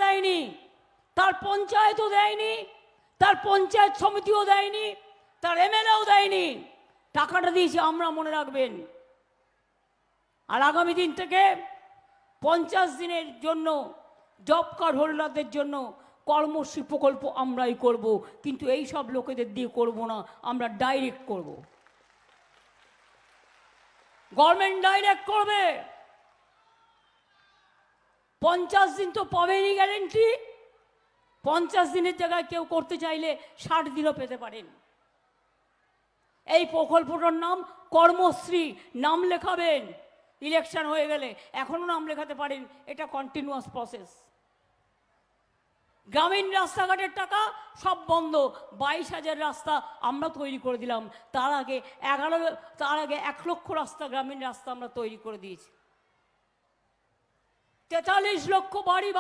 দেয়নি, তার পঞ্চায়েতও দেয়নি, তার পঞ্চায়েত সমিতিও দেয়নি, তার এমএলএও দেয়নি। টাকাটা দিয়েছি আমরা, মনে রাখবেন। আর আগামী দিন থেকে 50 দিনের জন্য জব কার্ড হোল্ডারদের জন্য কর্মশ্রী প্রকল্প আমরাই করব, কিন্তু এই সব লোকেদের দিয়ে করব না, আমরা ডাইরেক্ট করব। গভর্নমেন্ট ডাইরেক্ট করবে। 50 দিন তো পাবেনই গ্যারেন্টি। 50 দিনের জায়গায় কেউ করতে চাইলে 60 দিনও পেতে পারেন। এই প্রকল্পটার নাম কর্মশ্রী। নাম লেখাবেন, ইলেকশন হয়ে গেলে এখনো নাম লেখাতে পারেন, এটা কন্টিনিউয়াস প্রসেস। গ্রামীণ রাস্তাঘাটের টাকা সব বন্ধ। 22,000 রাস্তা আমরা তৈরি করে দিলাম। তার আগে 1 লক্ষ রাস্তা, গ্রামীণ রাস্তা আমরা তৈরি করে দিয়েছি। 43 লক্ষ বাড়ি